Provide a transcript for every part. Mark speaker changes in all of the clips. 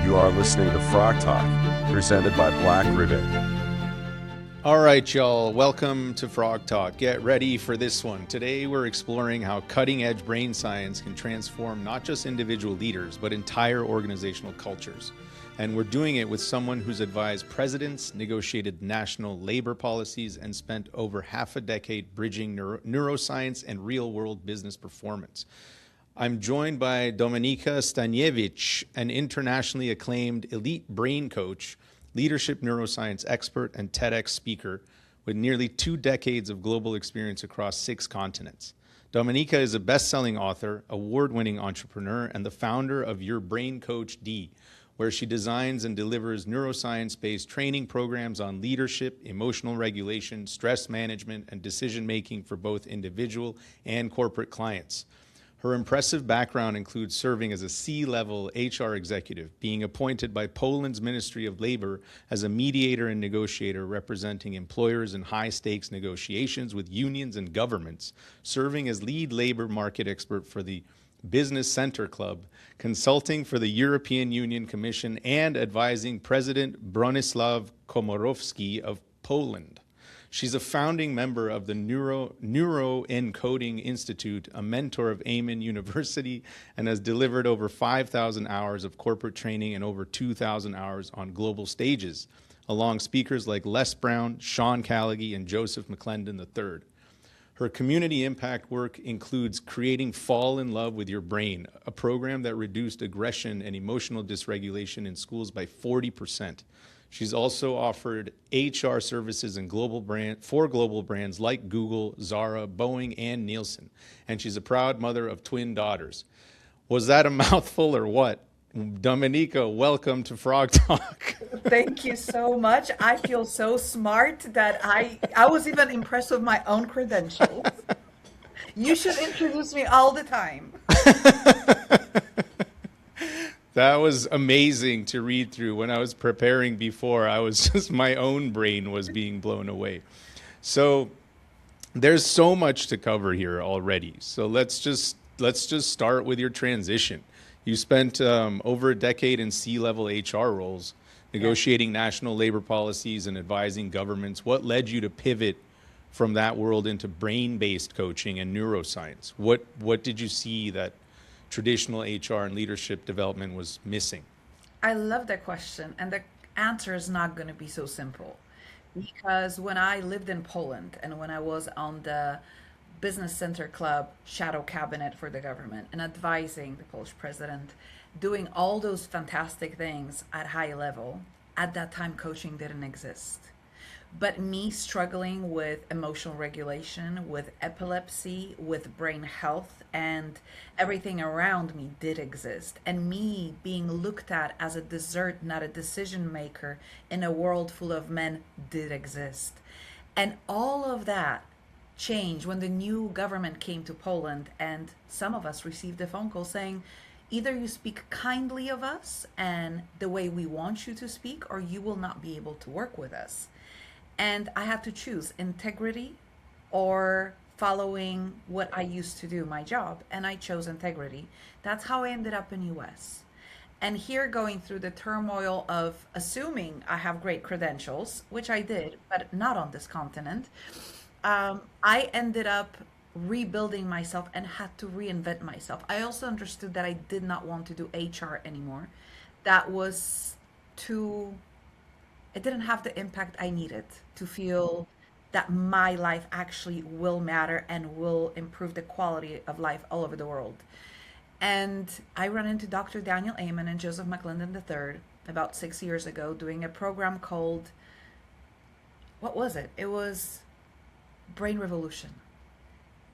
Speaker 1: You are listening to Frog Talk, presented by Black Ribbon.
Speaker 2: All right, y'all, welcome to Frog Talk. Get ready for this one. Today, we're exploring how cutting-edge brain science can transform not just individual leaders, but entire organizational cultures. And we're doing it with someone who's advised presidents, negotiated national labor policies, and spent over half a decade bridging neuroscience and real-world business performance. I'm joined by Dominika Staniewicz, an internationally acclaimed elite brain coach, leadership neuroscience expert, and TEDx speaker with nearly 2 decades of global experience across 6 continents. Dominika is a best-selling author, award-winning entrepreneur, and the founder of Your Brain Coach D, where she designs and delivers neuroscience-based training programs on leadership, emotional regulation, stress management, and decision-making for both individual and corporate clients. Her impressive background includes serving as a C-level HR executive, being appointed by Poland's Ministry of Labor as a mediator and negotiator representing employers in high-stakes negotiations with unions and governments, serving as lead labor market expert for the Business Center Club, consulting for the European Union Commission, and advising President Bronisław Komorowski of Poland. She's a founding member of the Neuro-Encoding Institute, a mentor of Amen University, and has delivered over 5,000 hours of corporate training and over 2,000 hours on global stages, along speakers like Les Brown, Sean Callaghy, and Joseph McClendon III. Her community impact work includes creating Fall in Love with Your Brain, a program that reduced aggression and emotional dysregulation in schools by 40%. She's also offered HR services and for global brands like Google, Zara, Boeing, and Nielsen. And she's a proud mother of twin daughters. Was that a mouthful or what? Dominika, welcome to Frog Talk.
Speaker 3: Thank you so much. I feel so smart that I was even impressed with my own credentials. You should introduce me all the time.
Speaker 2: That was amazing to read through. When I was preparing before, my own brain was being blown away. So there's so much to cover here already. So let's just start with your transition. You spent over a decade in C-level HR roles, negotiating national labor policies and advising governments. What led you to pivot from that world into brain-based coaching and neuroscience? What did you see that traditional HR and leadership development was missing?
Speaker 3: I love that question, and the answer is not going to be so simple. Because when I lived in Poland and when I was on the Business Center Club shadow cabinet for the government and advising the Polish president, doing all those fantastic things at high level, at that time coaching didn't exist. But me struggling with emotional regulation, with epilepsy, with brain health, and everything around me did exist. And me being looked at as a dessert, not a decision maker in a world full of men did exist. And all of that changed when the new government came to Poland, and some of us received a phone call saying, either you speak kindly of us and the way we want you to speak, or you will not be able to work with us. And I had to choose integrity or following what I used to do, my job. And I chose integrity. That's how I ended up in US. And here going through the turmoil of assuming I have great credentials, which I did, but not on this continent, I ended up rebuilding myself and had to reinvent myself. I also understood that I did not want to do HR anymore. That was it didn't have the impact I needed to feel that my life actually will matter and will improve the quality of life all over the world. And I ran into Dr. Daniel Amen and Joseph McClendon III about 6 years ago doing a program called, what was it? It was Brain Revolution.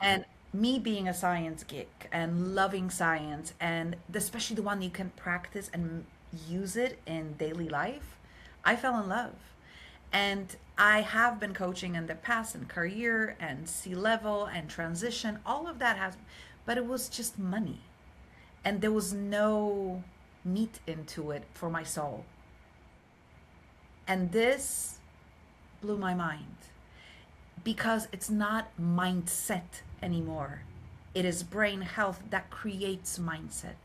Speaker 3: And me being a science geek and loving science, and especially the one you can practice and use it in daily life, I fell in love. And I have been coaching in the past in career and C-level and transition, all of that has, but it was just money. And there was no meat into it for my soul. And this blew my mind because it's not mindset anymore. It is brain health that creates mindset.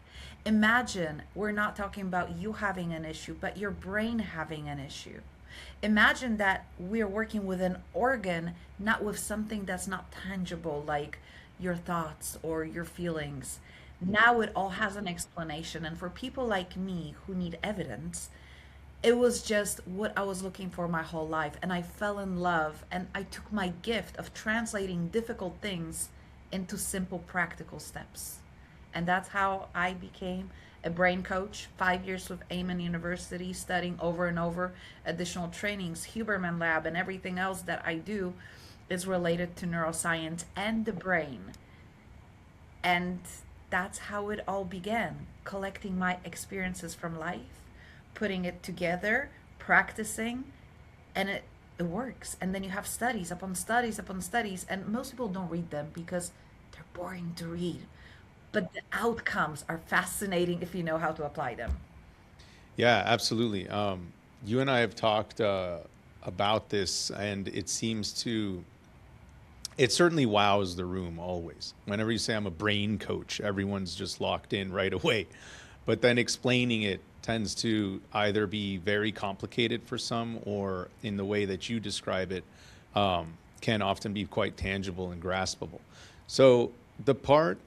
Speaker 3: Imagine we're not talking about you having an issue, but your brain having an issue. Imagine that we're working with an organ, not with something that's not tangible, like your thoughts or your feelings. Now it all has an explanation. And for people like me who need evidence, it was just what I was looking for my whole life. And I fell in love and I took my gift of translating difficult things into simple, practical steps. And that's how I became a brain coach. 5 years with Amen University, studying over and over additional trainings, Huberman Lab, and everything else that I do is related to neuroscience and the brain. And that's how it all began, collecting my experiences from life, putting it together, practicing, and it works. And then you have studies upon studies upon studies, and most people don't read them because they're boring to read. But the outcomes are fascinating if you know how to apply them.
Speaker 2: Yeah, absolutely. You and I have talked about this, and it certainly wows the room always. Whenever you say I'm a brain coach, everyone's just locked in right away. But then explaining it tends to either be very complicated for some, or in the way that you describe it, can often be quite tangible and graspable. So the part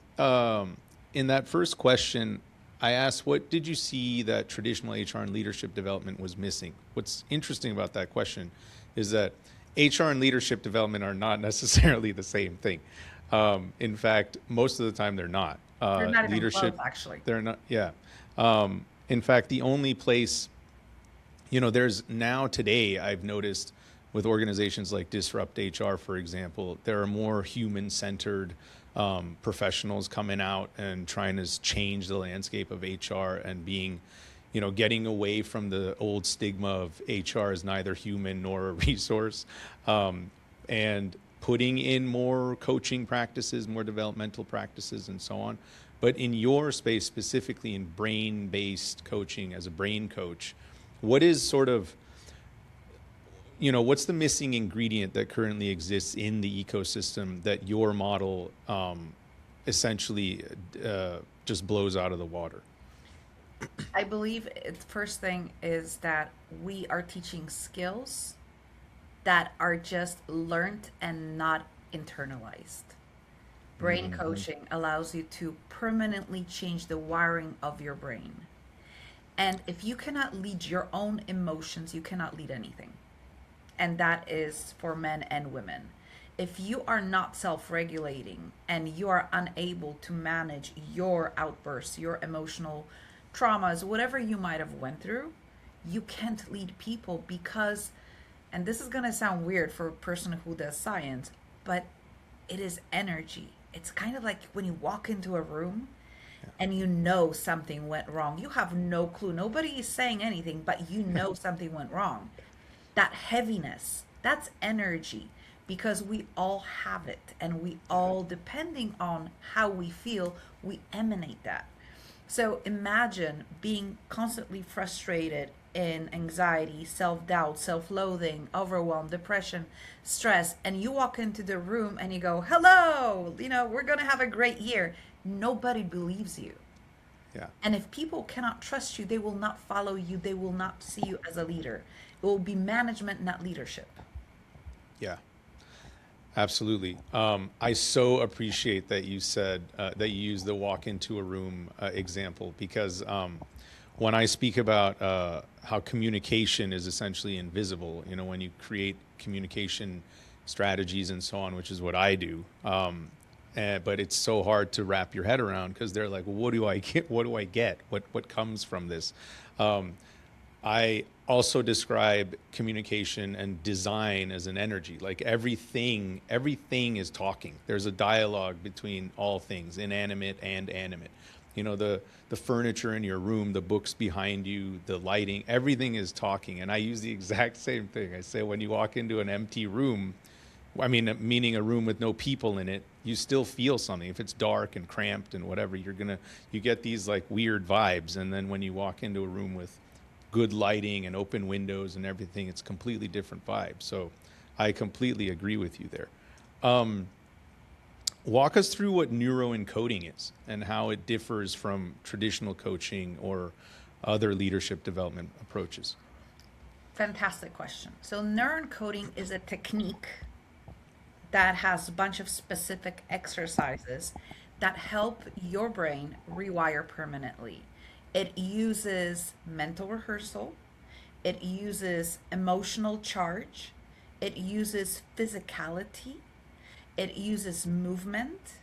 Speaker 2: in that first question, I asked, what did you see that traditional HR and leadership development was missing? What's interesting about that question is that HR and leadership development are not necessarily the same thing. In fact, most of the time they're not.
Speaker 3: They're not even
Speaker 2: Leadership,
Speaker 3: close, actually.
Speaker 2: they're not, yeah. In fact, the only place, there's now today, I've noticed with organizations like Disrupt HR, for example, there are more human-centered professionals coming out and trying to change the landscape of HR and getting away from the old stigma of HR as neither human nor a resource, and putting in more coaching practices, more developmental practices, and so on. But in your space, specifically in brain-based coaching as a brain coach, what is sort of, what's the missing ingredient that currently exists in the ecosystem that your model essentially just blows out of the water?
Speaker 3: I believe the first thing is that we are teaching skills that are just learned and not internalized. Brain coaching allows you to permanently change the wiring of your brain. And if you cannot lead your own emotions, you cannot lead anything. And that is for men and women. If you are not self-regulating and you are unable to manage your outbursts, your emotional traumas, whatever you might have went through, you can't lead people because, and this is going to sound weird for a person who does science, but it is energy. It's kind of like when you walk into a room and you know something went wrong. You have no clue. Nobody is saying anything, but you know something went wrong. That heaviness, that's energy, because we all have it, and we all, depending on how we feel, we emanate that. So imagine being constantly frustrated in anxiety, self-doubt, self-loathing, overwhelm, depression, stress, and you walk into the room and you go, hello, we're going to have a great year. Nobody believes you.
Speaker 2: Yeah.
Speaker 3: And if people cannot trust you, they will not follow you. They will not see you as a leader. It will be management, not leadership.
Speaker 2: Yeah, absolutely. I so appreciate that you said that you used the walk into a room example, because when I speak about how communication is essentially invisible, when you create communication strategies and so on, which is what I do, but it's so hard to wrap your head around because they're like, well, what do I get? What do I get? What comes from this? I also describe communication and design as an energy. Like everything is talking. There's a dialogue between all things, inanimate and animate. The furniture in your room, the books behind you, the lighting, everything is talking. And I use the exact same thing. I say when you walk into an empty room, meaning a room with no people in it, you still feel something. If it's dark and cramped and whatever, you get these like weird vibes. And then when you walk into a room with good lighting and open windows and everything, it's completely different vibe. So I completely agree with you there. Walk us through what neuro-encoding is and how it differs from traditional coaching or other leadership development approaches.
Speaker 3: Fantastic question. So neuroencoding is a technique that has a bunch of specific exercises that help your brain rewire permanently. It uses mental rehearsal, it uses emotional charge, it uses physicality, it uses movement,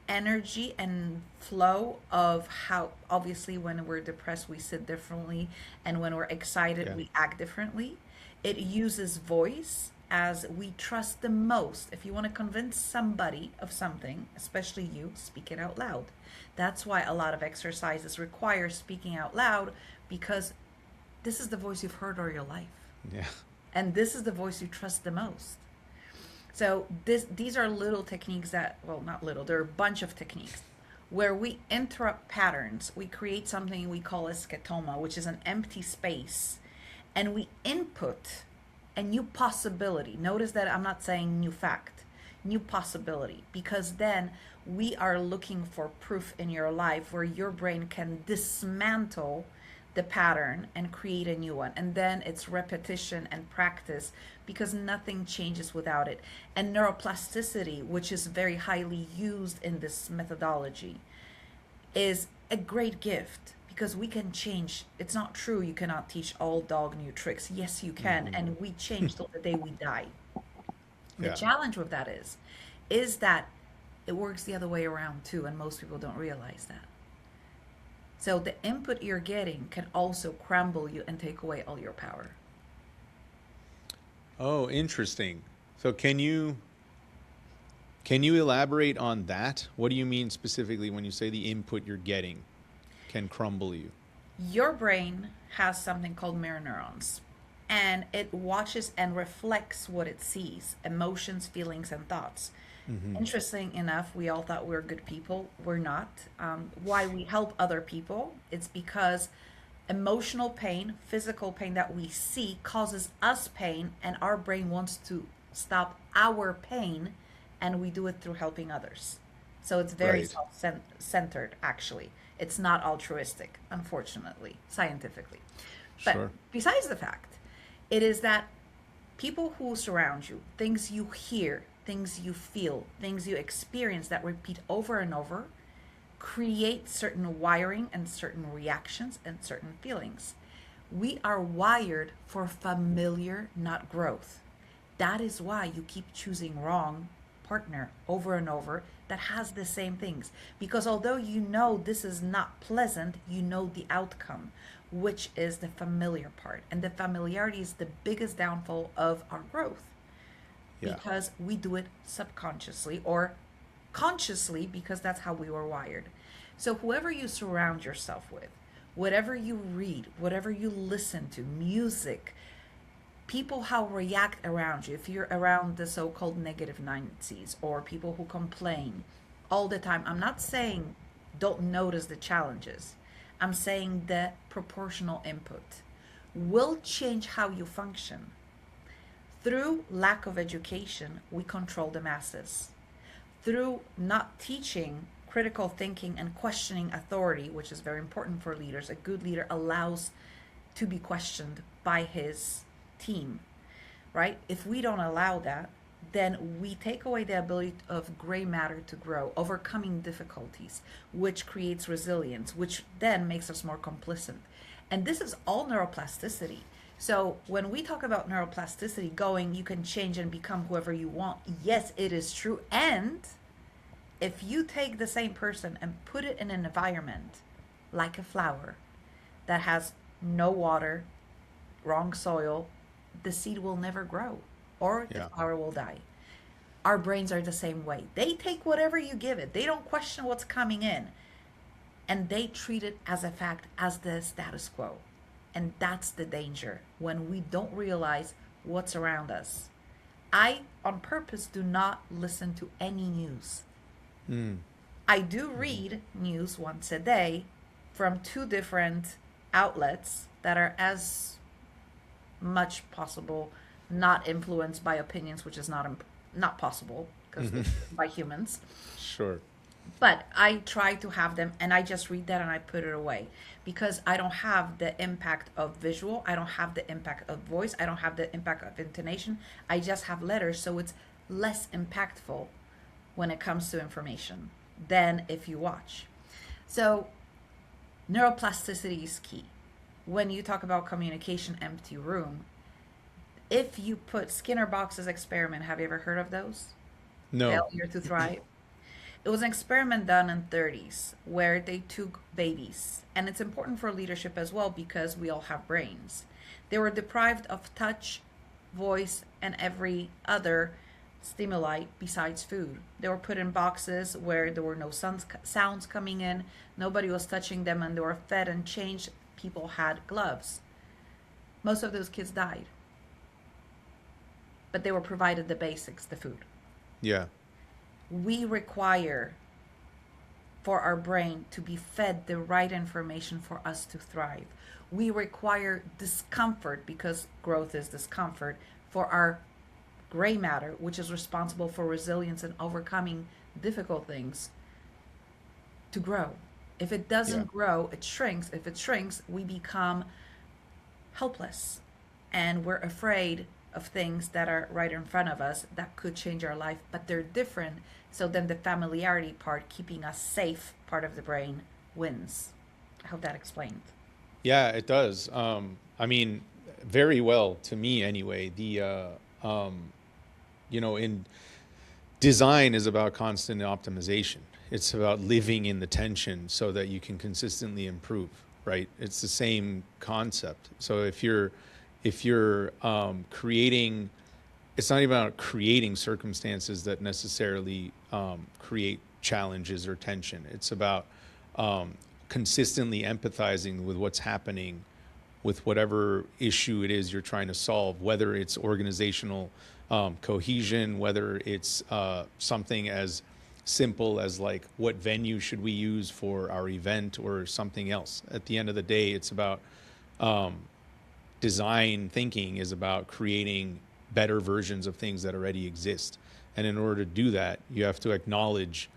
Speaker 3: energy, and flow of how, obviously, when we're depressed, we sit differently, and when we're excited,
Speaker 2: Yeah.
Speaker 3: we act differently. It uses voice as we trust the most. If you want to convince somebody of something, especially you, speak it out loud. That's why a lot of exercises require speaking out loud, because this is the voice you've heard all your life.
Speaker 2: Yeah.
Speaker 3: And this is the voice you trust the most. So these are little techniques that, well, not little, they're a bunch of techniques where we interrupt patterns. We create something we call a scotoma, which is an empty space, and we input a new possibility. Notice that I'm not saying new fact, new possibility, because then we are looking for proof in your life where your brain can dismantle the pattern and create a new one. And then it's repetition and practice, because nothing changes without it. And neuroplasticity, which is very highly used in this methodology, is a great gift, because we can change. It's not true you cannot teach all dog new tricks. Yes, you can. And we change till the day we die. The
Speaker 2: Yeah.
Speaker 3: challenge with that is that it works the other way around too, and most people don't realize that. So the input you're getting can also crumble you and take away all your power.
Speaker 2: Oh, interesting. So can you elaborate on that? What do you mean specifically when you say the input you're getting can crumble you?
Speaker 3: Your brain has something called mirror neurons, and it watches and reflects what it sees: emotions, feelings, and thoughts. Interesting enough, we all thought we were good people. We're not. Why we help other people? It's because emotional pain, physical pain that we see causes us pain, and our brain wants to stop our pain, and we do it through helping others. So it's very
Speaker 2: Right.
Speaker 3: self-centered, actually. It's not altruistic, unfortunately, scientifically. But
Speaker 2: Sure.
Speaker 3: besides the fact, it is that people who surround you, things you hear, things you feel, things you experience that repeat over and over, create certain wiring and certain reactions and certain feelings. We are wired for familiar, not growth. That is why you keep choosing wrong partner over and over that has the same things. Because although you know this is not pleasant, you know the outcome, which is the familiar part. And the familiarity is the biggest downfall of our growth,
Speaker 2: Yeah.
Speaker 3: because we do it subconsciously or consciously, because that's how we were wired. So whoever you surround yourself with, whatever you read, whatever you listen to, music, people how react around you, if you're around the so-called negative Nancy's or people who complain all the time, I'm not saying don't notice the challenges. I'm saying the proportional input will change how you function. Through lack of education, we control the masses. Through not teaching critical thinking and questioning authority, which is very important for leaders, a good leader allows to be questioned by his team, right? If we don't allow that, then we take away the ability of gray matter to grow, overcoming difficulties, which creates resilience, which then makes us more complicit. And this is all neuroplasticity. So when we talk about neuroplasticity, going, you can change and become whoever you want. Yes, it is true. And if you take the same person and put it in an environment like a flower that has no water, wrong soil, the seed will never grow, or the
Speaker 2: Yeah.
Speaker 3: flower will die. Our brains are the same way. They take whatever you give it. They don't question what's coming in. And they treat it as a fact, as the status quo. And that's the danger, when we don't realize what's around us. I, on purpose, do not listen to any news. I do read news once a day from two different outlets that are as much possible not influenced by opinions, which is not possible, because it's written by humans.
Speaker 2: Sure.
Speaker 3: But I try to have them, and I just read that and I put it away because I don't have the impact of visual. I don't have the impact of voice. I don't have the impact of intonation. I just have letters. So it's less impactful when it comes to information than if you watch. So neuroplasticity is key. When you talk about communication, empty room, if you put Skinner Box's experiment, have you ever heard of those?
Speaker 2: No.
Speaker 3: Failure to thrive. It was an experiment done in 30s where they took babies, and it's important for leadership as well because we all have brains. They were deprived of touch, voice, and every other stimuli besides food. They were put in boxes where there were no sounds coming in, nobody was touching them, and they were fed and changed. People had gloves. Most of those kids died, but they were provided the basics, the food.
Speaker 2: Yeah.
Speaker 3: We require for our brain to be fed the right information for us to thrive. We require discomfort, because growth is discomfort, for our gray matter, which is responsible for resilience and overcoming difficult things, to grow. If it doesn't grow, it shrinks. If it shrinks, we become helpless, and we're afraid of things that are right in front of us that could change our life, but they're different. So then the familiarity part, keeping us safe, part of the brain wins. I hope that explained.
Speaker 2: Yeah, it does. I mean, very well to me anyway. In design is about constant optimization. It's about living in the tension so that you can consistently improve, right? It's the same concept. So if you're creating, it's not even about creating circumstances that necessarily create challenges or tension. It's about consistently empathizing with what's happening with whatever issue it is you're trying to solve, whether it's organizational cohesion, whether it's something as simple as like what venue should we use for our event or something else. At the end of the day, it's about design thinking is about creating better versions of things that already exist. And in order to do that, you have to acknowledge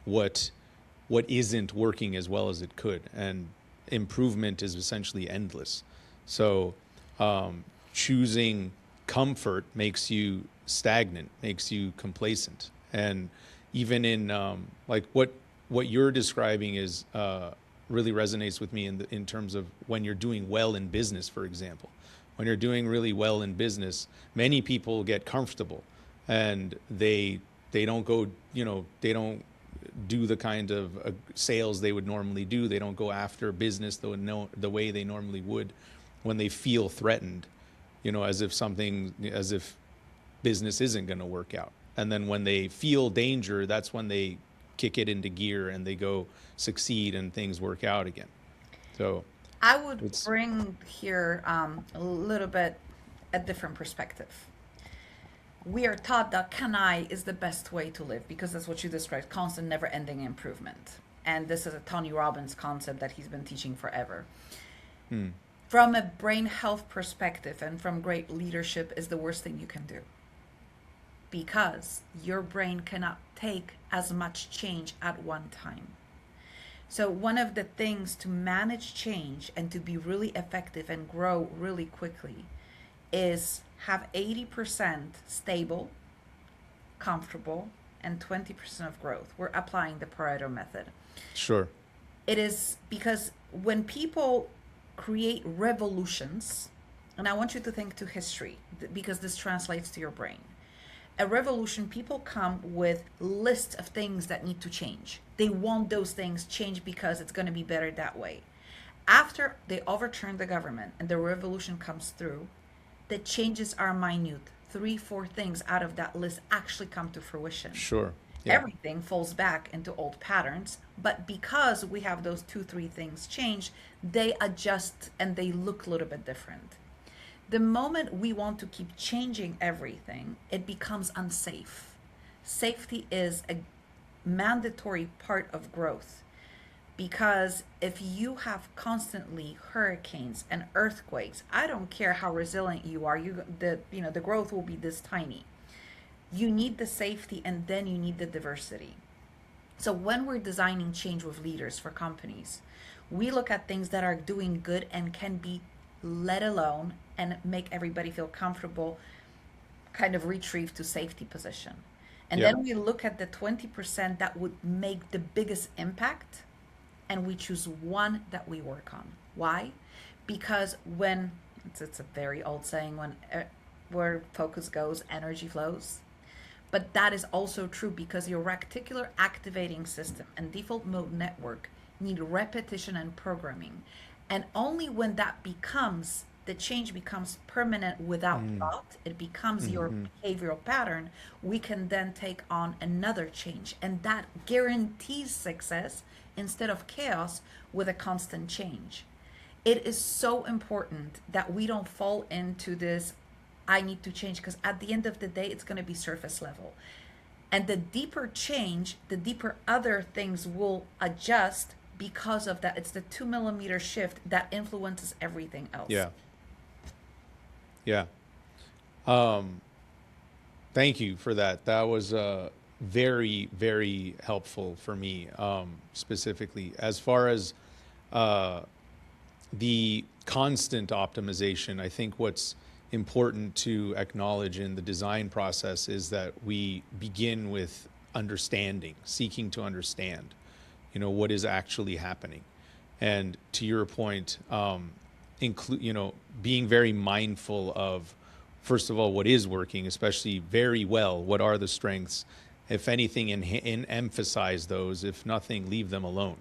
Speaker 2: what isn't working as well as it could. And improvement is essentially endless. So choosing comfort makes you stagnant, makes you complacent. And even in like what you're describing is really resonates with me in terms of when you're doing well in business, for example. When you're doing really well in business, many people get comfortable and they don't go, they don't do the kind of sales they would normally do. They don't go after business the way they normally would when they feel threatened, as if business isn't going to work out. And then when they feel danger, that's when they kick it into gear and they go succeed and things work out again. So
Speaker 3: I would bring here a little bit a different perspective. We are taught that Kanai is the best way to live because that's what you described, constant, never-ending improvement. And this is a Tony Robbins concept that he's been teaching forever. From a brain health perspective and from great leadership is the worst thing you can do, because your brain cannot take as much change at one time. So one of the things to manage change and to be really effective and grow really quickly is have 80% stable, comfortable, and 20% of growth. We're applying the Pareto method.
Speaker 2: Sure.
Speaker 3: It is because when people create revolutions, and I want you to think to history because this translates to your brain. A revolution, people come with lists of things that need to change. They want those things changed because it's going to be better that way. After they overturn the government and the revolution comes through, the changes are minute. 3-4 things out of that list actually come to fruition.
Speaker 2: Sure. Yeah.
Speaker 3: Everything falls back into old patterns, but because we have those 2-3 things change, they adjust and they look a little bit different. The moment we want to keep changing everything, it becomes unsafe. Safety is a mandatory part of growth, because if you have constantly hurricanes and earthquakes, I don't care how resilient you are, the growth will be this tiny. You need the safety and then you need the diversity. So when we're designing change with leaders for companies, we look at things that are doing good and can be let alone and make everybody feel comfortable, kind of retrieve to safety position. And
Speaker 2: Yeah.
Speaker 3: then we look at the 20% that would make the biggest impact and we choose one that we work on. Why? Because when it's a very old saying, when where focus goes, energy flows. But that is also true because your reticular activating system and default mode network need repetition and programming. And only when that becomes, the change becomes permanent without thought, it becomes your behavioral pattern, we can then take on another change. And that guarantees success instead of chaos with a constant change. It is so important that we don't fall into this I need to change, because at the end of the day, it's going to be surface level. And the deeper change, the deeper other things will adjust because of that. It's the 2 millimeter shift that influences everything else.
Speaker 2: Yeah. Yeah. Thank you for that. That was very, very helpful for me, specifically. As far as the constant optimization, I think what's important to acknowledge in the design process is that we begin with understanding, seeking to understand, what is actually happening. And to your point, being very mindful of, first of all, what is working, especially very well, what are the strengths, if anything, and emphasize those, if nothing, leave them alone.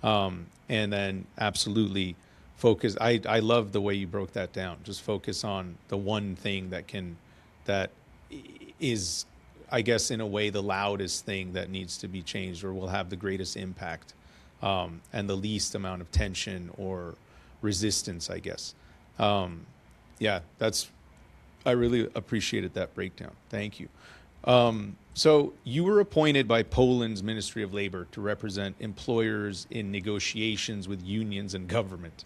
Speaker 2: And then absolutely focus. I love the way you broke that down. Just focus on the one thing that is, I guess, in a way, the loudest thing that needs to be changed or will have the greatest impact, and the least amount of tension or resistance, I guess. Yeah, I really appreciated that breakdown. Thank you. So you were appointed by Poland's Ministry of Labor to represent employers in negotiations with unions and government.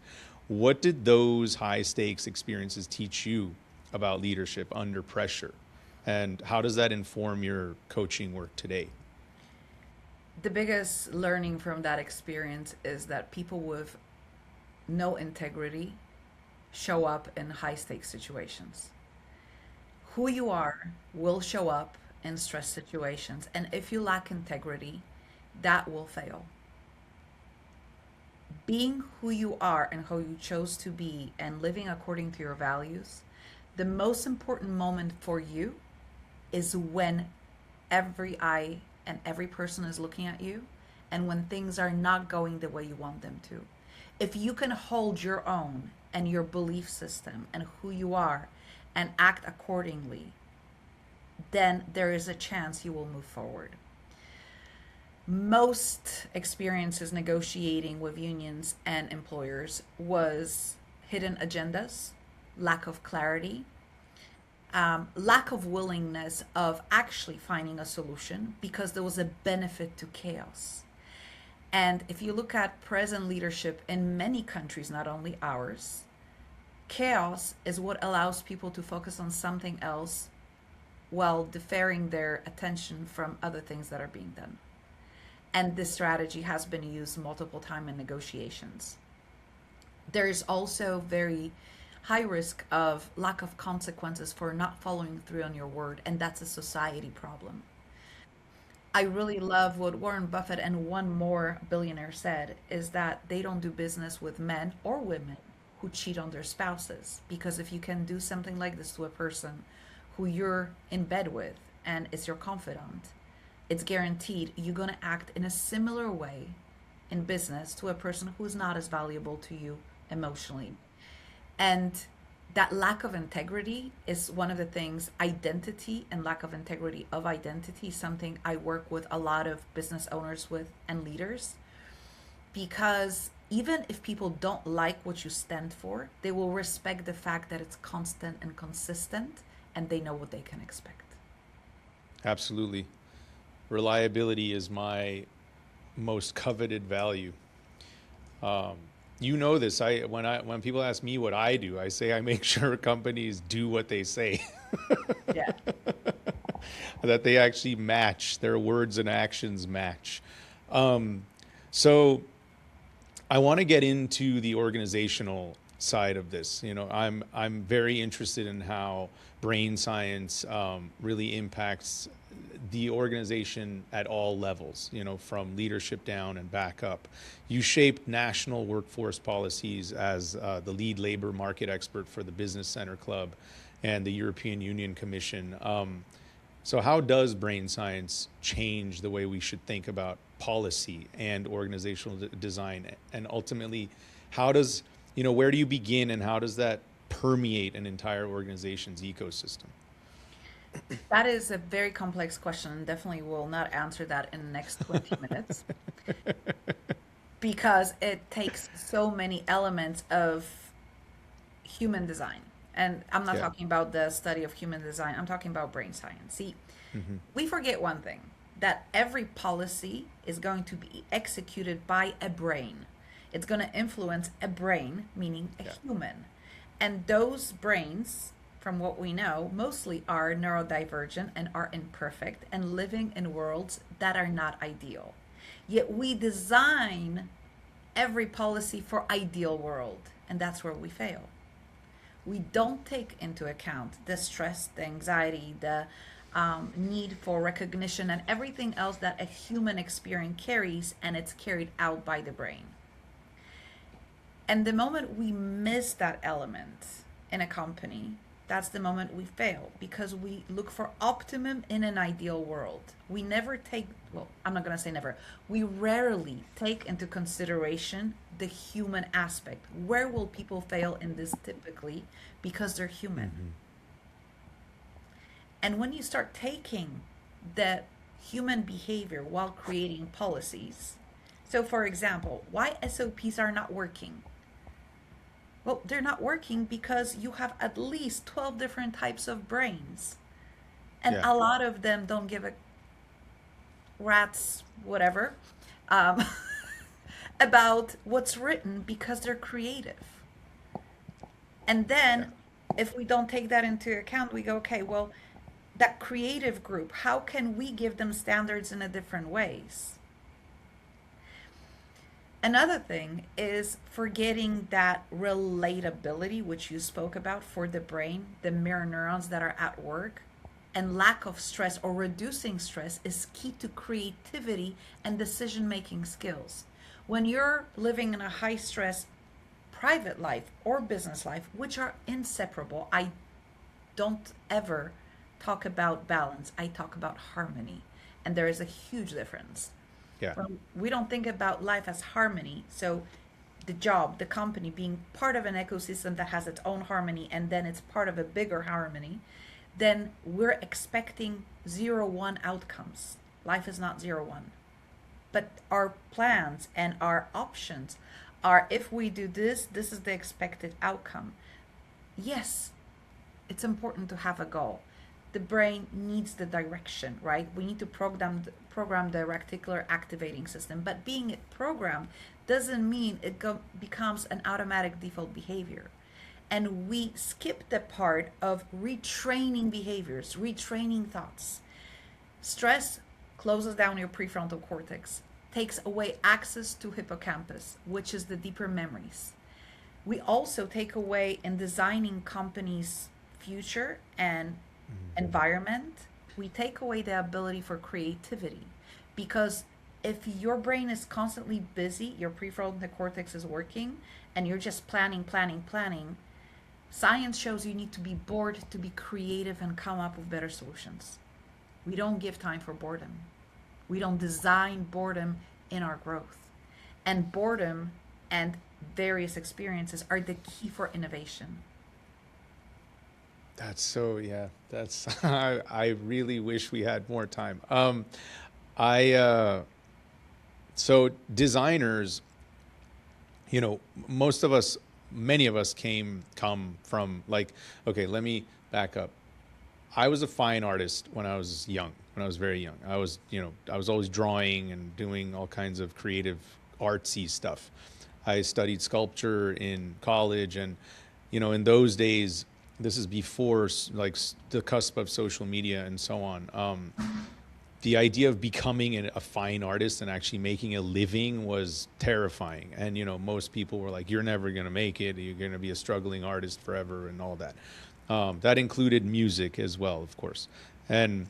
Speaker 2: What did those high stakes experiences teach you about leadership under pressure? And how does that inform your coaching work today?
Speaker 3: The biggest learning from that experience is that people with no integrity show up in high stakes situations. Who you are will show up in stress situations. And if you lack integrity, that will fail. Being who you are and how you chose to be and living according to your values, the most important moment for you is when every eye and every person is looking at you and when things are not going the way you want them to. If you can hold your own and your belief system and who you are and act accordingly, then there is a chance you will move forward. Most experiences negotiating with unions and employers was hidden agendas, lack of clarity, lack of willingness of actually finding a solution because there was a benefit to chaos. And if you look at present leadership in many countries, not only ours, chaos is what allows people to focus on something else while deferring their attention from other things that are being done. And this strategy has been used multiple times in negotiations. There is also very high risk of lack of consequences for not following through on your word, and that's a society problem. I really love what Warren Buffett and one more billionaire said, is that they don't do business with men or women who cheat on their spouses. Because if you can do something like this to a person who you're in bed with and is your confidant, it's guaranteed you're going to act in a similar way in business to a person who's not as valuable to you emotionally. And that lack of integrity is one of the things, identity and lack of integrity of identity, something I work with a lot of business owners with and leaders, because even if people don't like what you stand for, they will respect the fact that it's constant and consistent and they know what they can expect.
Speaker 2: Absolutely. Reliability is my most coveted value. You know this. When people ask me what I do, I say I make sure companies do what they say.
Speaker 3: Yeah.
Speaker 2: that they actually match, their words and actions match. So I want to get into the organizational side of this. I'm very interested in how brain science really impacts the organization at all levels, from leadership down and back up. You shaped national workforce policies as the lead labor market expert for the Business Center Club and the European Union Commission. So how does brain science change the way we should think about policy and organizational design? And ultimately, how does, where do you begin, and how does that permeate an entire organization's ecosystem?
Speaker 3: That is a very complex question, and definitely will not answer that in the next 20 minutes because it takes so many elements of human design. And I'm not talking about the study of human design, I'm talking about brain science. See, we forget one thing, that every policy is going to be executed by a brain. It's going to influence a brain, meaning a human. And those brains, from what we know, mostly are neurodivergent and are imperfect and living in worlds that are not ideal. Yet we design every policy for ideal world, and that's where we fail. We don't take into account the stress, the anxiety, the need for recognition, and everything else that a human experience carries, and it's carried out by the brain. And the moment we miss that element in a company, that's the moment we fail, because we look for optimum in an ideal world. We never take, well, I'm not going to say never, we rarely take into consideration the human aspect. Where will people fail in this typically? Because they're human. And when you start taking the human behavior while creating policies, so for example, why SOPs are not working? Well, they're not working because you have at least 12 different types of brains. And a lot of them don't give a rat's whatever about what's written because they're creative. And then if we don't take that into account, we go, okay, well, that creative group, how can we give them standards in a different ways? Another thing is forgetting that relatability, which you spoke about for the brain, the mirror neurons that are at work, and lack of stress or reducing stress is key to creativity and decision-making skills. When you're living in a high-stress private life or business life, which are inseparable, I don't ever talk about balance, I talk about harmony. And there is a huge difference. Well, we don't think about life as harmony. So the job, the company being part of an ecosystem that has its own harmony, and then it's part of a bigger harmony, then we're expecting 0-1 outcomes. Life is not 0-1. But our plans and our options are, if we do this, this is the expected outcome. Yes, it's important to have a goal. The brain needs the direction, right? We need to program the reticular activating system, but being it programmed doesn't mean it becomes an automatic default behavior. And we skip the part of retraining behaviors, retraining thoughts. Stress closes down your prefrontal cortex, takes away access to hippocampus, which is the deeper memories. We also take away, in designing companies' future and environment, we take away the ability for creativity, because if your brain is constantly busy, your prefrontal cortex is working, and you're just planning, science shows you need to be bored to be creative and come up with better solutions. We don't give time for boredom. We don't design boredom in our growth. And boredom and various experiences are the key for innovation.
Speaker 2: That's so, that's, I really wish we had more time. So designers, many of us come from, like, okay, let me back up. I was a fine artist when I was very young. I was always drawing and doing all kinds of creative artsy stuff. I studied sculpture in college, and, in those days, this is before the cusp of social media and so on. The idea of becoming a fine artist and actually making a living was terrifying. And, most people were like, you're never going to make it. You're going to be a struggling artist forever and all that. That included music as well, of course. And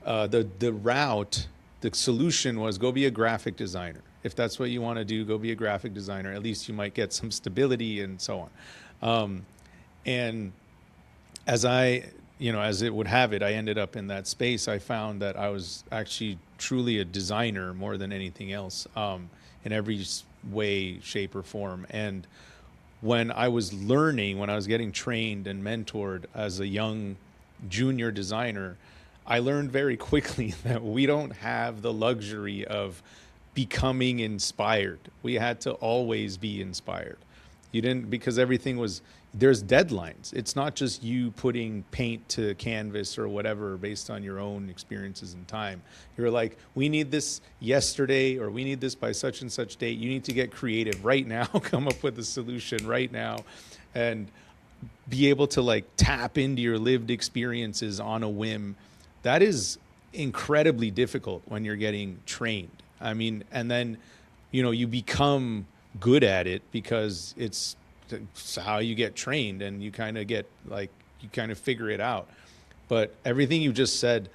Speaker 2: the solution was go be a graphic designer. If that's what you want to do, go be a graphic designer. At least you might get some stability and so on. And as it would have it, I ended up in that space. I found that I was actually truly a designer more than anything else, in every way, shape, or form. And when I was getting trained and mentored as a young junior designer, I learned very quickly that we don't have the luxury of becoming inspired. We had to always be inspired. Because there's deadlines. It's not just you putting paint to canvas or whatever based on your own experiences and time. You're like, we need this yesterday, or we need this by such and such date. You need to get creative right now, come up with a solution right now, and be able to tap into your lived experiences on a whim. That is incredibly difficult when you're getting trained. I mean, and then, you become good at it because it's how you get trained, and you kind of figure it out. But everything you just said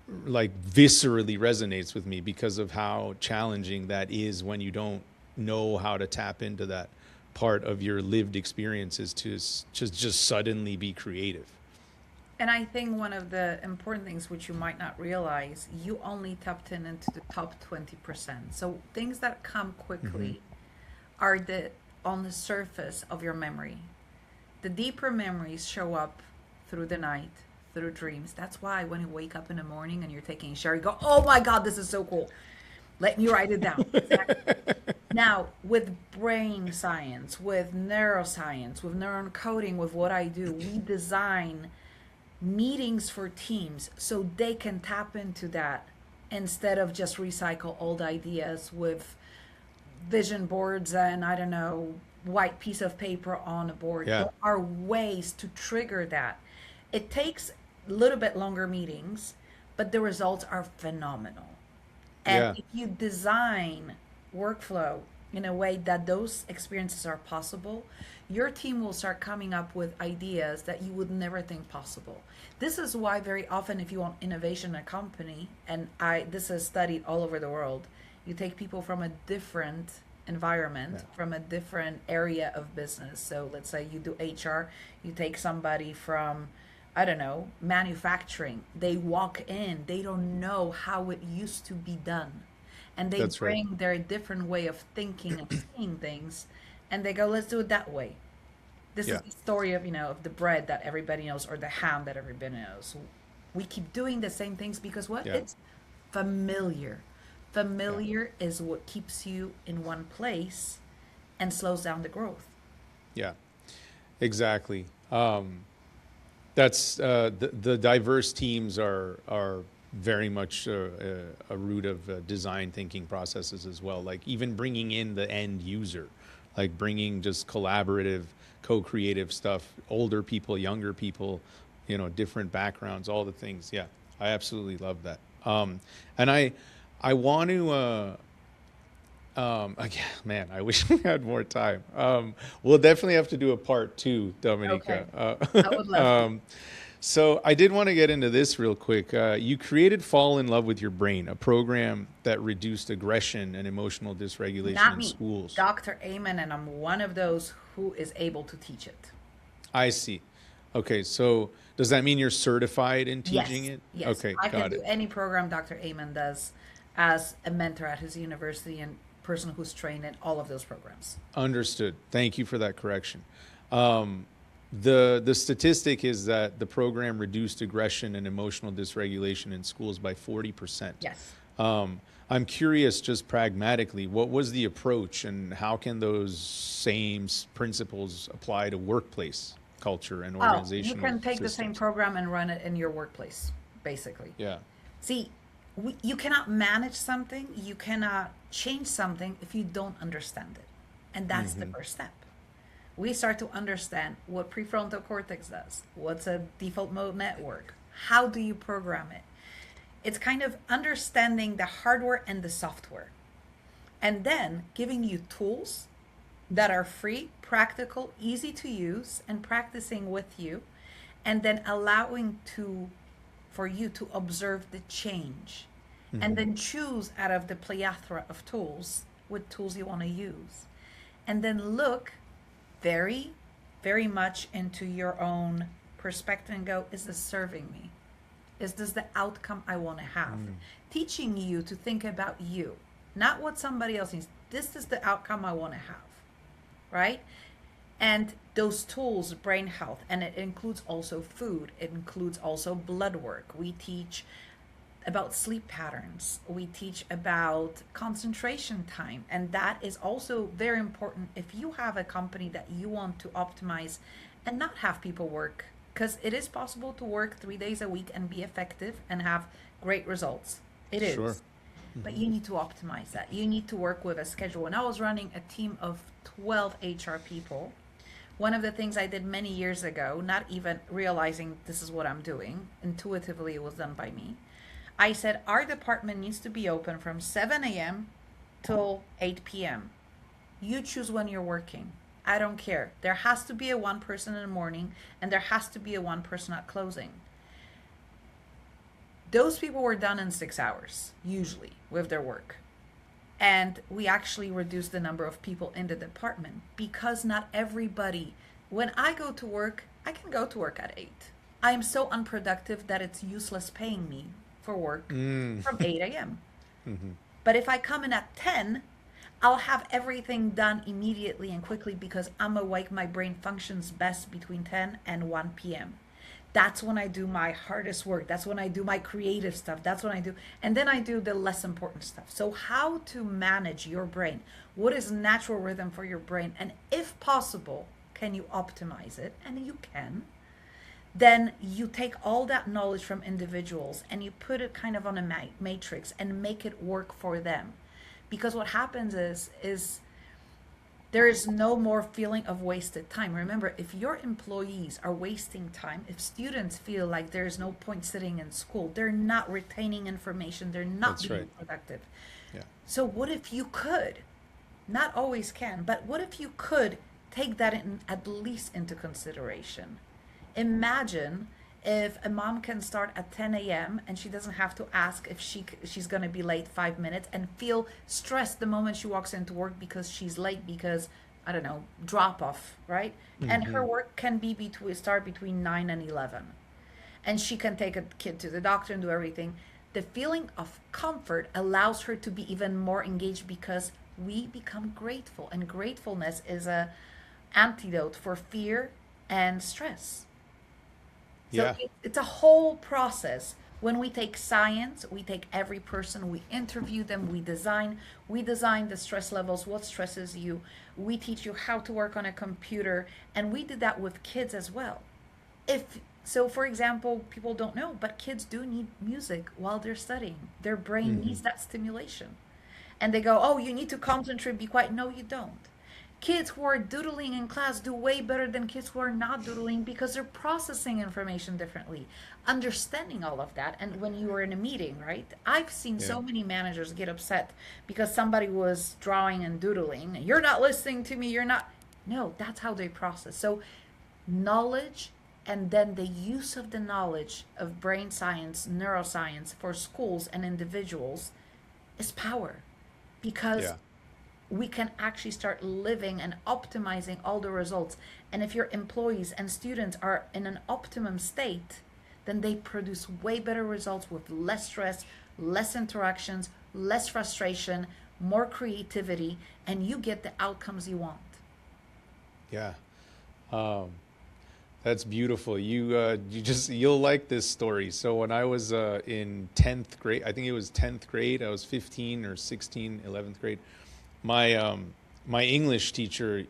Speaker 2: viscerally resonates with me because of how challenging that is when you don't know how to tap into that part of your lived experiences to just suddenly be creative.
Speaker 3: And I think one of the important things which you might not realize, you only tapped into the top 20%. So things that come quickly are on the surface of your memory. The deeper memories show up through the night, through dreams. That's why when you wake up in the morning and you're taking a shower, you go, oh my God, this is so cool. Let me write it down. Exactly. Now, with brain science, with neuroscience, with Neuro-Encoding, with what I do, we design meetings for teams so they can tap into that instead of just recycle old ideas with vision boards and white piece of paper on a board.
Speaker 2: Yeah.
Speaker 3: There are ways to trigger that. It takes a little bit longer meetings, but the results are phenomenal. And if you design workflow in a way that those experiences are possible, your team will start coming up with ideas that you would never think possible. This is why very often if you want innovation in a company, and this is studied all over the world, you take people from a different environment, from a different area of business. So let's say you do HR, you take somebody from, manufacturing. They walk in, they don't know how it used to be done. And they bring their different way of thinking and seeing things, and they go, let's do it that way. This is the story of, of the bread that everybody knows, or the ham that everybody knows. We keep doing the same things because it's familiar. Familiar is what keeps you in one place and slows down the growth.
Speaker 2: Yeah, exactly. That's the diverse teams are very much a root of design thinking processes as well. Like even bringing in the end user, like bringing just collaborative, co-creative stuff, older people, younger people, different backgrounds, all the things. Yeah, I absolutely love that. And I want to, again, man, I wish we had more time. We'll definitely have to do a part 2, Dominika.
Speaker 3: Okay. I would love to.
Speaker 2: So I did want to get into this real quick. You created Fall in Love with Your Brain, a program that reduced aggression and emotional dysregulation
Speaker 3: Not
Speaker 2: in
Speaker 3: me,
Speaker 2: schools.
Speaker 3: Dr. Amen, and I'm one of those who is able to teach it.
Speaker 2: I see. Okay, so does that mean you're certified in teaching it?
Speaker 3: Yes.
Speaker 2: Okay,
Speaker 3: I can
Speaker 2: got
Speaker 3: do
Speaker 2: it.
Speaker 3: any program Dr. Amen does as a mentor at his university and person who's trained in all of those programs.
Speaker 2: Understood. Thank you for that correction. The statistic is that the program reduced aggression and emotional dysregulation in schools by 40%.
Speaker 3: Yes.
Speaker 2: I'm curious, just pragmatically, what was the approach and how can those same principles apply to workplace culture and organizational
Speaker 3: you can take the same
Speaker 2: systems?
Speaker 3: program and run it in your workplace, basically.
Speaker 2: Yeah.
Speaker 3: See, you cannot manage something, you cannot change something if you don't understand it. And that's the first step. we start to understand what prefrontal cortex does, what's a default mode network, how do you program it. It's kind of understanding the hardware and the software, and then giving you tools that are free, practical, easy to use, and practicing with you, and then allowing for you to observe the change, and then choose out of the plethora of tools what tools you want to use, and then look very, very much into your own perspective and go, is this serving me? Is this the outcome I want to have? Teaching you to think about you, not what somebody else needs. This is the outcome I want to have, right? And those tools, brain health, and it includes also food, it includes also blood work. We teach about sleep patterns, we teach about concentration time, and that is also very important if you have a company that you want to optimize and not have people work, because it is possible to work 3 days a week and be effective and have great results. It is.
Speaker 2: Sure.
Speaker 3: But you need to optimize that. You need to work with a schedule. When I was running a team of 12 HR people, one of the things I did many years ago, not even realizing this is what I'm doing, intuitively it was done by me. I said, our department needs to be open from 7 a.m. till 8 p.m. You choose when you're working. I don't care. There has to be a one person in the morning and there has to be a one person at closing. Those people were done in 6 hours, usually, with their work. And we actually reduced the number of people in the department because not everybody, when I go to work, I can go to work at 8. I am so unproductive that it's useless paying me for work from 8 a.m. But if I come in at 10, I'll have everything done immediately and quickly because I'm awake. My brain functions best between 10 and 1 p.m. That's when I do my hardest work. That's when I do my creative stuff. That's when I do, and then I do the less important stuff. So how to manage your brain? What is natural rhythm for your brain? And if possible, can you optimize it? And you can. Then you take all that knowledge from individuals and you put it kind of on a matrix and make it work for them. Because what happens is there is no more feeling of wasted time. Remember, if your employees are wasting time, if students feel like there's no point sitting in school, they're not retaining information, they're not
Speaker 2: That's
Speaker 3: being
Speaker 2: right.
Speaker 3: productive.
Speaker 2: Yeah.
Speaker 3: So what if you could, not always can, but what if you could take that at least into consideration? Imagine if a mom can start at 10 a.m. and she doesn't have to ask if she's going to be late 5 minutes and feel stressed the moment she walks into work because she's late because, I don't know, drop off, right? And her work can be start between 9 and 11. And she can take a kid to the doctor and do everything. The feeling of comfort allows her to be even more engaged because we become grateful. And gratefulness is a antidote for fear and stress. So
Speaker 2: Yeah.
Speaker 3: it's a whole process. When we take science, we take every person, we interview them, we design the stress levels, what stresses you. We teach you how to work on a computer, and we did that with kids as well. So, for example, people don't know, but kids do need music while they're studying. Their brain needs that stimulation. And they go, oh, you need to concentrate, be quiet. No, you don't. Kids who are doodling in class do way better than kids who are not doodling because they're processing information differently, understanding all of that. And when you were in a meeting, right? I've seen so many managers get upset because somebody was drawing and doodling. You're not listening to me. You're not. No, that's how they process. So knowledge and then the use of the knowledge of brain science, neuroscience for schools and individuals is power because
Speaker 2: Yeah.
Speaker 3: we can actually start living and optimizing all the results. And if your employees and students are in an optimum state, then they produce way better results with less stress, less interactions, less frustration, more creativity, and you get the outcomes you want.
Speaker 2: Yeah. That's beautiful. You'll like this story. So when I was in 10th grade, I think it was 10th grade, I was 15 or 16, 11th grade. My English teacher,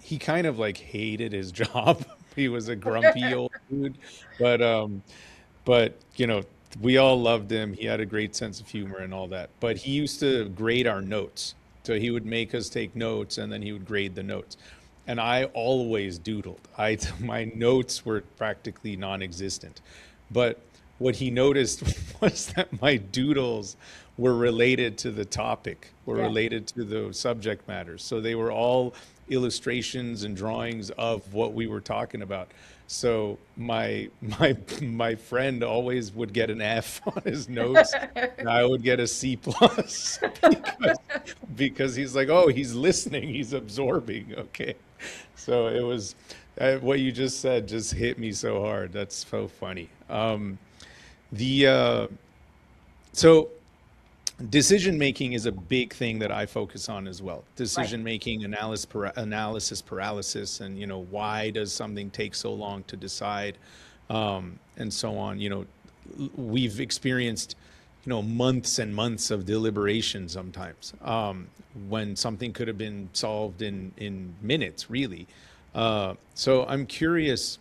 Speaker 2: he kind of like hated his job. He was a grumpy old dude, but you know, we all loved him. He had a great sense of humor and all that. But he used to grade our notes. So he would make us take notes and then he would grade the notes. and I always doodled. My notes were practically non-existent. But what he noticed was that my doodles were related to the topic, were
Speaker 3: Yeah.
Speaker 2: related to the subject matter. So they were all illustrations and drawings of what we were talking about. So my friend always would get an F on his notes, and I would get a C plus because he's like, oh, he's listening, he's absorbing. Okay, so it was what you just said just hit me so hard. That's so funny. The so decision making is a big thing that I focus on as well.
Speaker 3: Right.
Speaker 2: Decision making, analysis paralysis, and why does something take so long to decide, and so on. We've experienced months and months of deliberation sometimes, when something could have been solved in minutes, really. So I'm curious,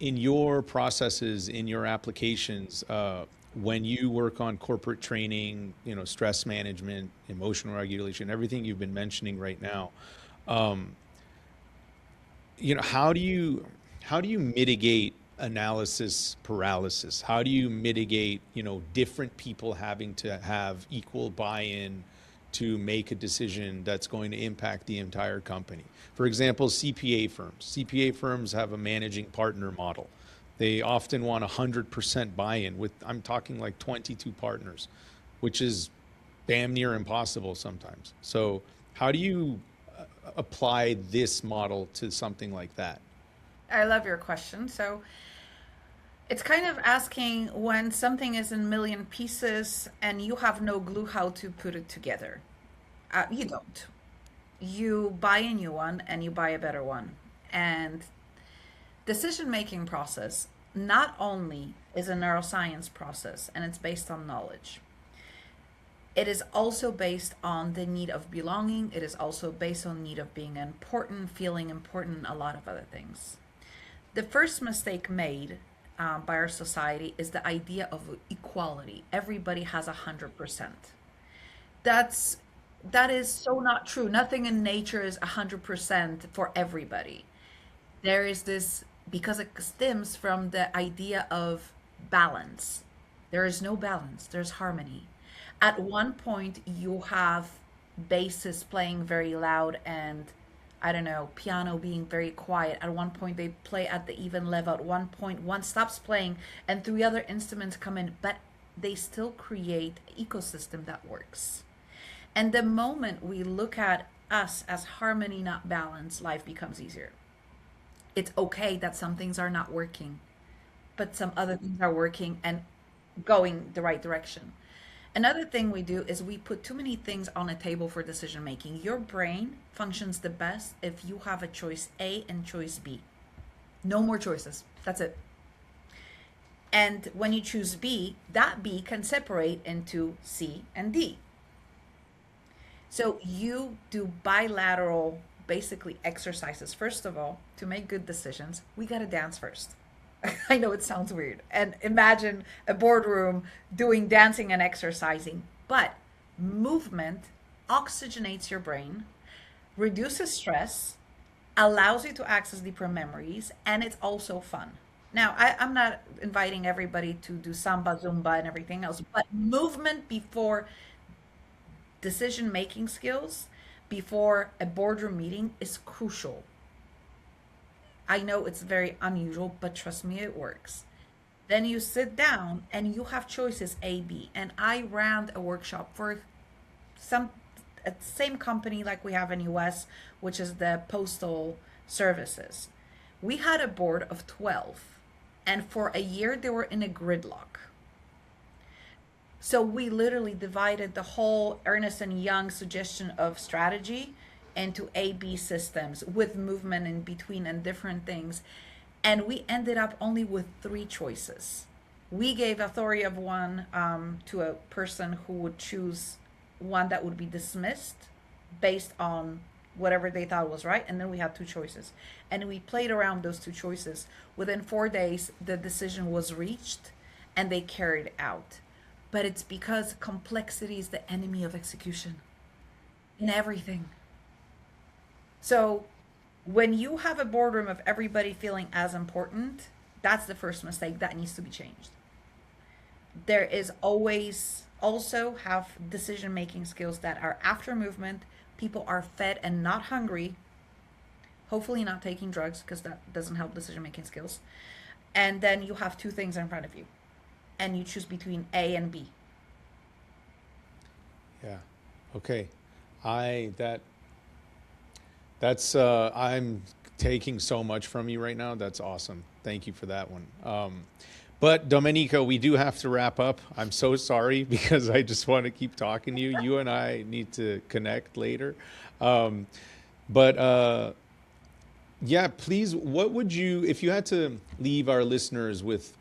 Speaker 2: in your processes, in your applications, when you work on corporate training, stress management, emotional regulation, everything you've been mentioning right now, um, how do you mitigate analysis paralysis? How do you mitigate, different people having to have equal buy-in to make a decision that's going to impact the entire company? For example, CPA firms. CPA firms have a managing partner model. They often want 100% buy-in with, I'm talking like 22 partners, which is damn near impossible sometimes. So how do you apply this model to something like that?
Speaker 3: I love your question. So it's kind of asking when something is in million pieces and you have no clue how to put it together. You don't. You buy a new one and you buy a better one. And decision making process not only is a neuroscience process and it's based on knowledge, it is also based on the need of belonging. It is also based on need of being important, feeling important, a lot of other things. The first mistake made by our society is the idea of equality. Everybody has 100%. That's that is so not true. Nothing in nature is 100% for everybody. There is this because it stems from the idea of balance. There is no balance, there's harmony. At one point, you have basses playing very loud and I don't know, piano being very quiet. At one point, they play at the even level. At one point, one stops playing and three other instruments come in, but they still create an ecosystem that works. And the moment we look at us as harmony, not balance, life becomes easier. It's okay that some things are not working, but some other things are working and going the right direction. Another thing we do is we put too many things on a table for decision making. Your brain functions the best if you have a choice A and choice B. No more choices. That's it. And when you choose B, that B can separate into C and D. So you do bilateral, basically exercises. First of all, to make good decisions, we got to dance first. I know it sounds weird. And imagine a boardroom doing dancing and exercising, but movement oxygenates your brain, reduces stress, allows you to access deeper memories, and it's also fun. Now, I'm not inviting everybody to do samba, zumba, and everything else, but movement before decision making skills, before a boardroom meeting is crucial. I know it's very unusual, but trust me, it works. Then you sit down and you have choices A, B. And I ran a workshop for some same company like we have in US, which is the postal services. We had a board of 12, and for a year they were in a gridlock. So we literally divided the whole Ernest and Young suggestion of strategy into A B systems with movement in between and different things. And we ended up only with three choices. We gave authority of one to a person who would choose one that would be dismissed based on whatever they thought was right. And then we had two choices. And we played around those two choices. Within 4 days, the decision was reached and they carried out. But it's because complexity is the enemy of execution. in everything. So when you have a boardroom of everybody feeling as important, that's the first mistake that needs to be changed. There is always also have decision making skills that are after movement. People are fed and not hungry, hopefully not taking drugs because that doesn't help decision making skills. And then you have two things in front of you and you choose between A and B.
Speaker 2: Yeah. Okay. I'm taking so much from you right now. That's awesome. Thank you for that one. But Dominika, we do have to wrap up. I'm so sorry because I just want to keep talking to you. You and I need to connect later. Yeah, please, what would you, if you had to leave our listeners with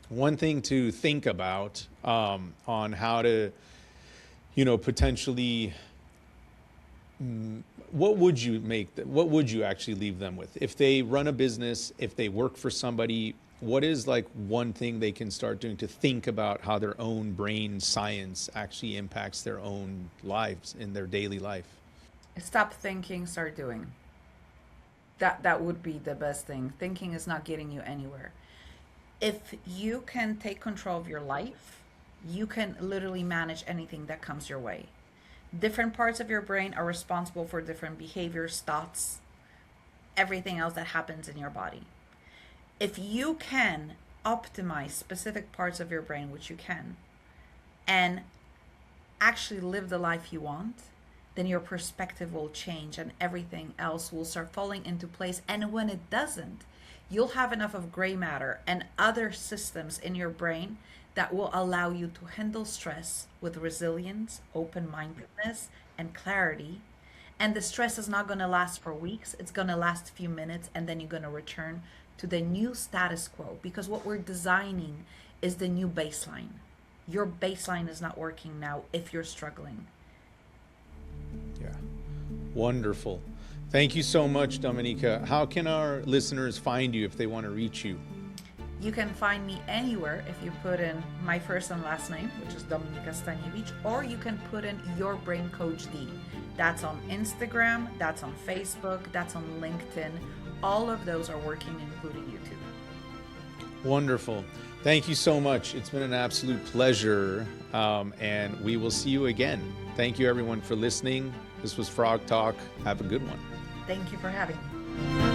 Speaker 2: one thing to think about on how to, potentially, what would you actually leave them with? If they run a business, if they work for somebody, what is like one thing they can start doing to think about how their own brain science actually impacts their own lives in their daily life?
Speaker 3: Stop thinking, start doing. That would be the best thing. Thinking is not getting you anywhere. If you can take control of your life, you can literally manage anything that comes your way. Different parts of your brain are responsible for different behaviors, thoughts, everything else that happens in your body. If you can optimize specific parts of your brain, which you can, and actually live the life you want, then your perspective will change and everything else will start falling into place. And when it doesn't, you'll have enough of gray matter and other systems in your brain that will allow you to handle stress with resilience, open-mindedness, and clarity. And the stress is not going to last for weeks. It's going to last a few minutes, and then you're going to return to the new status quo, because what we're designing is the new baseline. Your baseline is not working now if you're struggling.
Speaker 2: Yeah. Wonderful. Thank you so much, Dominika. How can our listeners find you if they want to reach you?
Speaker 3: You can find me anywhere if you put in my first and last name, which is Dominika Staniewicz, or you can put in Your Brain Coach D. That's on Instagram, that's on Facebook, that's on LinkedIn. All of those are working, including YouTube.
Speaker 2: Wonderful. Thank you so much. It's been an absolute pleasure, and we will see you again. Thank you, everyone, for listening. This was Frog Talk. Have a good one.
Speaker 3: Thank you for having me.